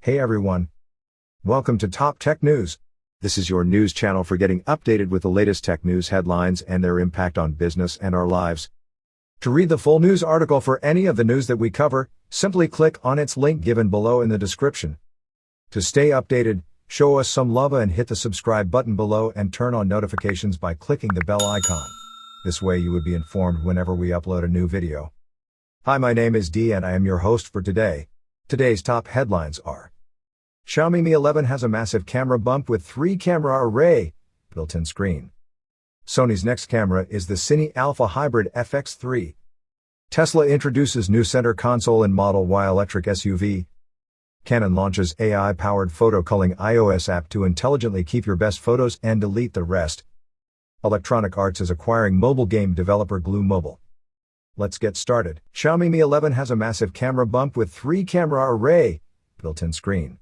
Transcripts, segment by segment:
Hey everyone. Welcome to Top Tech News. This is your news channel for getting updated with the latest tech news headlines and their impact on business and our lives. To read the full news article for any of the news that we cover, simply click on its link given below in the description. To stay updated, show us some love and hit the subscribe button below and turn on notifications by clicking the bell icon. This way you would be informed whenever we upload a new video. Hi, my name is Dee and I am your host for today. Today's top headlines are: Xiaomi Mi 11 has a massive camera bump with 3-camera array, built-in screen. Sony's next camera is the Cine Alpha Hybrid FX3. Tesla introduces new center console in Model Y electric SUV. Canon launches AI-powered Photo Culling iOS app to intelligently keep your best photos and delete the rest. Electronic Arts is acquiring mobile game developer Glu Mobile. Let's get started. Xiaomi Mi 11 has a massive camera bump with 3-camera array, built-in screen.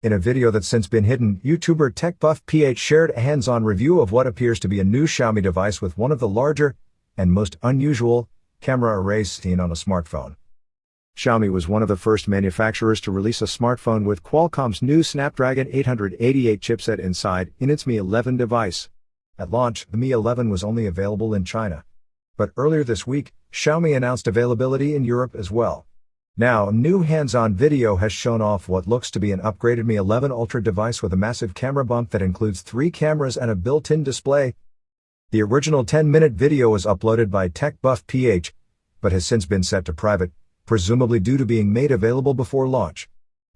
In a video that's since been hidden, YouTuber TechBuffPH shared a hands-on review of what appears to be a new Xiaomi device with one of the larger and most unusual camera arrays seen on a smartphone. Xiaomi was one of the first manufacturers to release a smartphone with Qualcomm's new Snapdragon 888 chipset inside in its Mi 11 device. At launch, the Mi 11 was only available in China. But earlier this week, Xiaomi announced availability in Europe as well. Now, a new hands-on video has shown off what looks to be an upgraded Mi 11 Ultra device with a massive camera bump that includes 3 cameras and a built-in display. The original 10-minute video was uploaded by TechBuffPH, but has since been set to private, presumably due to being made available before launch.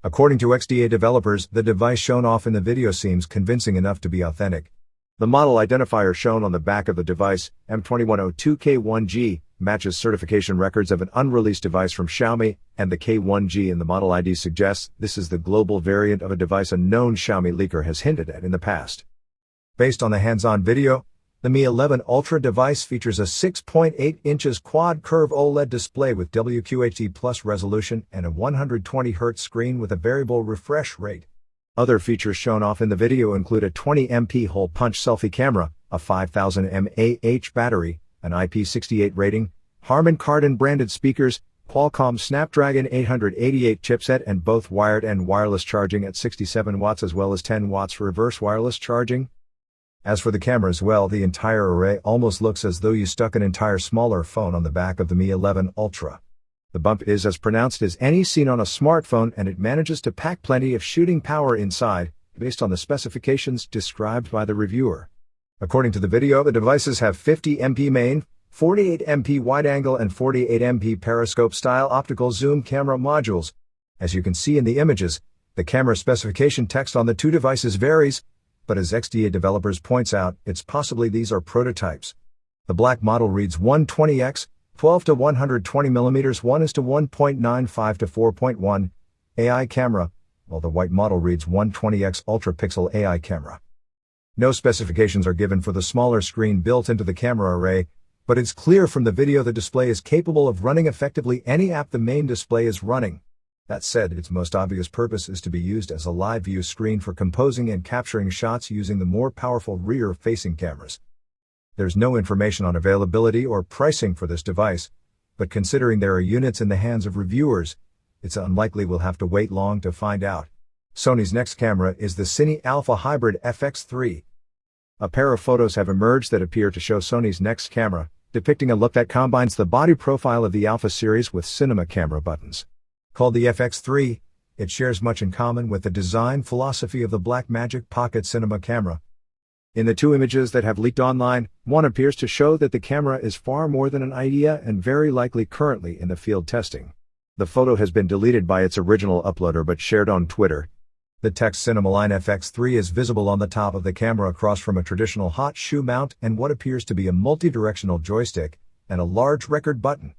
According to XDA developers, the device shown off in the video seems convincing enough to be authentic. The model identifier shown on the back of the device, M2102K1G, matches certification records of an unreleased device from Xiaomi, and the K1G in the model ID suggests this is the global variant of a device a known Xiaomi leaker has hinted at in the past. Based on the hands-on video, the Mi 11 Ultra device features a 6.8 inches quad-curve OLED display with WQHD Plus resolution and a 120Hz screen with a variable refresh rate. Other features shown off in the video include a 20MP hole-punch selfie camera, a 5000 mAh battery, an IP68 rating, Harman Kardon branded speakers, Qualcomm Snapdragon 888 chipset and both wired and wireless charging at 67 watts as well as 10 watts reverse wireless charging. As for the cameras, well, the entire array almost looks as though you stuck an entire smaller phone on the back of the Mi 11 Ultra. The bump is as pronounced as any seen on a smartphone and it manages to pack plenty of shooting power inside, based on the specifications described by the reviewer. According to the video, the devices have 50MP main, 48MP wide-angle and 48MP periscope-style optical zoom camera modules. As you can see in the images, the camera specification text on the two devices varies, but as XDA developers points out, it's possibly these are prototypes. The black model reads 120x, 12 to 120mm 1:1.95 to 4.1 AI camera, while the white model reads 120x Ultra Pixel AI camera. No specifications are given for the smaller screen built into the camera array, but it's clear from the video the display is capable of running effectively any app the main display is running. That said, its most obvious purpose is to be used as a live view screen for composing and capturing shots using the more powerful rear-facing cameras. There's no information on availability or pricing for this device, but considering there are units in the hands of reviewers, it's unlikely we'll have to wait long to find out. Sony's next camera is the Cine Alpha Hybrid FX3. A pair of photos have emerged that appear to show Sony's next camera, depicting a look that combines the body profile of the Alpha series with cinema camera buttons. Called the FX3, it shares much in common with the design philosophy of the Blackmagic Pocket cinema camera. In the two images that have leaked online, one appears to show that the camera is far more than an idea and very likely currently in the field testing. The photo has been deleted by its original uploader but shared on Twitter. The text Cinemaline FX3 is visible on the top of the camera across from a traditional hot shoe mount and what appears to be a multi-directional joystick and a large record button.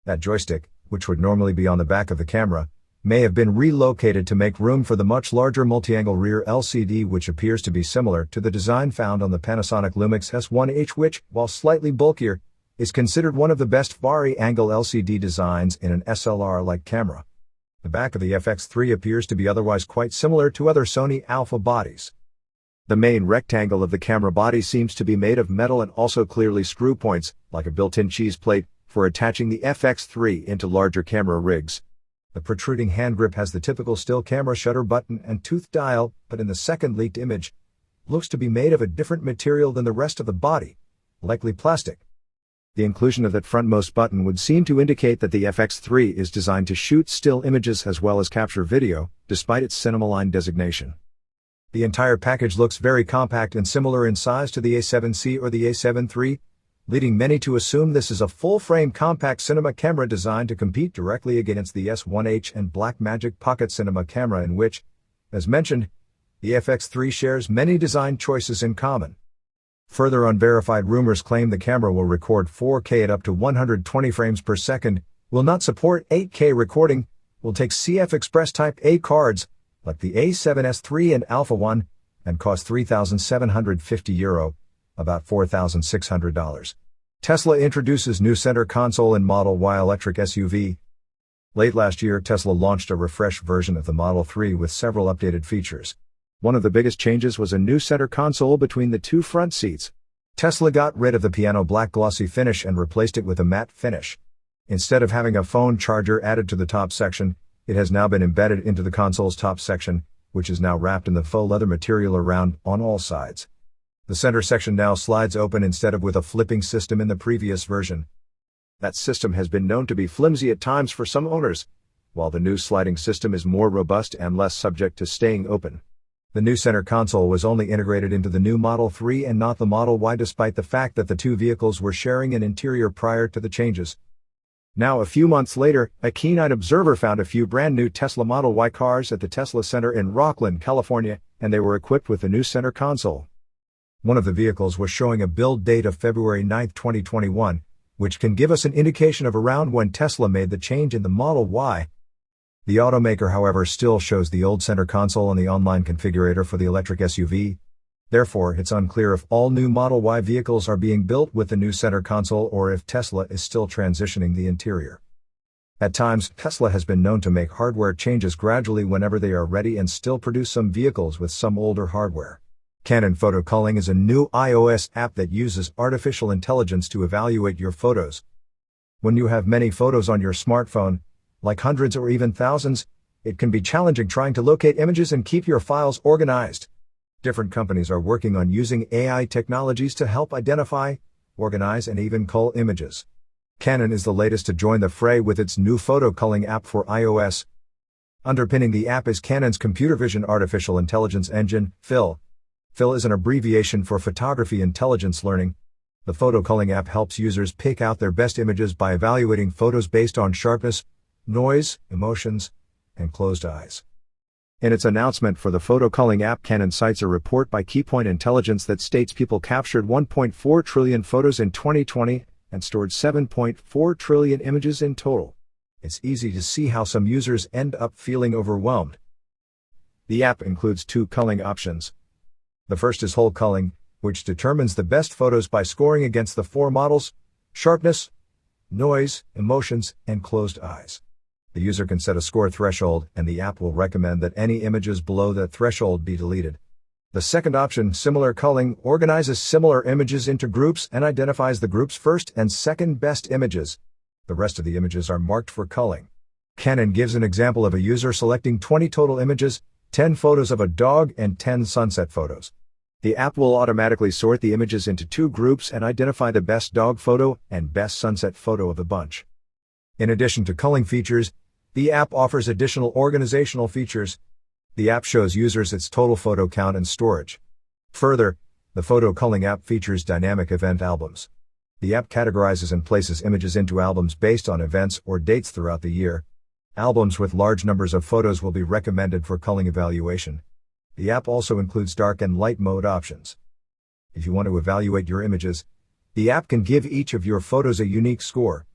That joystick, which would normally be on the back of the camera, may have been relocated to make room for the much larger multi-angle rear LCD, which appears to be similar to the design found on the Panasonic Lumix S1H, which, while slightly bulkier, is considered one of the best vari-angle LCD designs in an SLR-like camera. The back of the FX3 appears to be otherwise quite similar to other Sony Alpha bodies. The main rectangle of the camera body seems to be made of metal and also clearly screw points, like a built-in cheese plate, for attaching the FX3 into larger camera rigs. The protruding hand grip has the typical still camera shutter button and tooth dial, but in the second leaked image, looks to be made of a different material than the rest of the body, likely plastic. The inclusion of that frontmost button would seem to indicate that the FX3 is designed to shoot still images as well as capture video, despite its cinema line designation. The entire package looks very compact and similar in size to the A7C or the A7 III, leading many to assume this is a full-frame compact cinema camera designed to compete directly against the S1H and Blackmagic Pocket Cinema camera, in which, as mentioned, the FX3 shares many design choices in common. Further unverified rumors claim the camera will record 4K at up to 120 frames per second, will not support 8K recording, will take CF Express Type A cards, like the A7S III and Alpha 1, and cost €3,750, about $4,600. Tesla introduces new center console in Model Y electric SUV. Late last year, Tesla launched a refreshed version of the Model 3 with several updated features. One of the biggest changes was a new center console between the two front seats. Tesla got rid of the piano black glossy finish and replaced it with a matte finish. Instead of having a phone charger added to the top section, it has now been embedded into the console's top section, which is now wrapped in the faux leather material around on all sides. The center section now slides open instead of with a flipping system in the previous version. That system has been known to be flimsy at times for some owners, while the new sliding system is more robust and less subject to staying open. The new center console was only integrated into the new Model 3 and not the Model Y, despite the fact that the two vehicles were sharing an interior prior to the changes. Now, a few months later, a keen-eyed observer found a few brand new Tesla Model Y cars at the Tesla Center in Rocklin, California, and they were equipped with the new center console. One of the vehicles was showing a build date of February 9, 2021, which can give us an indication of around when Tesla made the change in the Model Y. The automaker, however, still shows the old center console on the online configurator for the electric SUV. Therefore, it's unclear if all new Model Y vehicles are being built with the new center console or if Tesla is still transitioning the interior. At times, Tesla has been known to make hardware changes gradually whenever they are ready and still produce some vehicles with some older hardware. Canon Photo Culling is a new iOS app that uses artificial intelligence to evaluate your photos. When you have many photos on your smartphone, like hundreds or even thousands, it can be challenging trying to locate images and keep your files organized. Different companies are working on using AI technologies to help identify, organize, and even cull images. Canon is the latest to join the fray with its new Photo Culling app for iOS. Underpinning the app is Canon's computer vision artificial intelligence engine, PHIL. PHIL is an abbreviation for Photography Intelligence Learning. The Photo Culling app helps users pick out their best images by evaluating photos based on sharpness, noise, emotions, and closed eyes. In its announcement for the Photo Culling app, Canon cites a report by Keypoint Intelligence that states people captured 1.4 trillion photos in 2020 and stored 7.4 trillion images in total. It's easy to see how some users end up feeling overwhelmed. The app includes two culling options. The first is whole culling, which determines the best photos by scoring against the four models: sharpness, noise, emotions, and closed eyes. The user can set a score threshold, and the app will recommend that any images below that threshold be deleted. The second option, similar culling, organizes similar images into groups and identifies the group's first and second best images. The rest of the images are marked for culling. Canon gives an example of a user selecting 20 total images, 10 photos of a dog and 10 sunset photos. The app will automatically sort the images into two groups and identify the best dog photo and best sunset photo of the bunch. In addition to culling features, the app offers additional organizational features. The app shows users its total photo count and storage. Further, the Photo Culling app features dynamic event albums. The app categorizes and places images into albums based on events or dates throughout the year. Albums with large numbers of photos will be recommended for culling evaluation. The app also includes dark and light mode options. If you want to evaluate your images, the app can give each of your photos a unique score.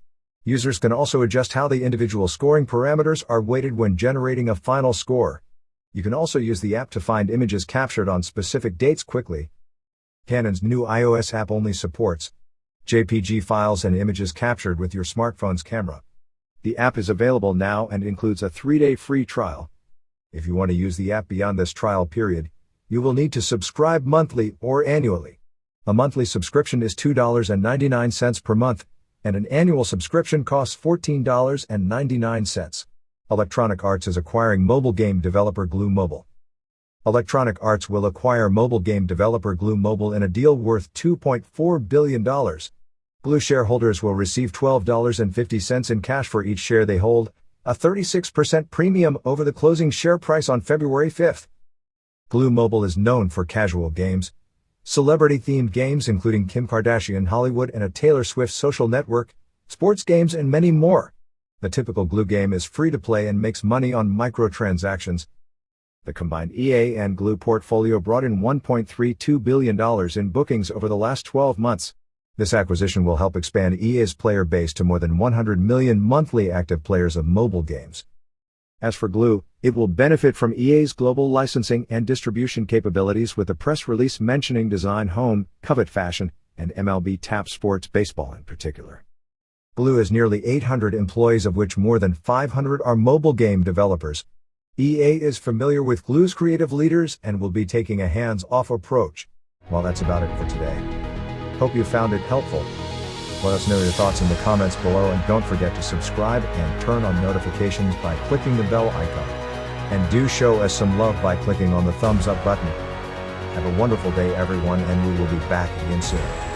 Users can also adjust how the individual scoring parameters are weighted when generating a final score. You can also use the app to find images captured on specific dates quickly. Canon's new iOS app only supports JPG files and images captured with your smartphone's camera. The app is available now and includes a 3-day free trial. If you want to use the app beyond this trial period, you will need to subscribe monthly or annually. A monthly subscription is $2.99 per month, and an annual subscription costs $14.99. Electronic Arts is acquiring mobile game developer Glu Mobile. Electronic Arts will acquire mobile game developer Glu Mobile in a deal worth $2.4 billion. Glu shareholders will receive $12.50 in cash for each share they hold, a 36% premium over the closing share price on February 5. Glu Mobile is known for casual games, celebrity-themed games including Kim Kardashian Hollywood and a Taylor Swift social network, sports games and many more. The typical Glu game is free to play and makes money on microtransactions. The combined EA and Glu portfolio brought in $1.32 billion in bookings over the last 12 months. This acquisition will help expand EA's player base to more than 100 million monthly active players of mobile games. As for Glu, it will benefit from EA's global licensing and distribution capabilities, with a press release mentioning Design Home, Covet Fashion, and MLB Tap Sports Baseball in particular. Glu has nearly 800 employees, of which more than 500 are mobile game developers. EA is familiar with Glu's creative leaders and will be taking a hands-off approach. Well, that's about it for today. Hope you found it helpful. Let us know your thoughts in the comments below, and don't forget to subscribe and turn on notifications by clicking the bell icon. And do show us some love by clicking on the thumbs up button. Have a wonderful day everyone, and we will be back again soon.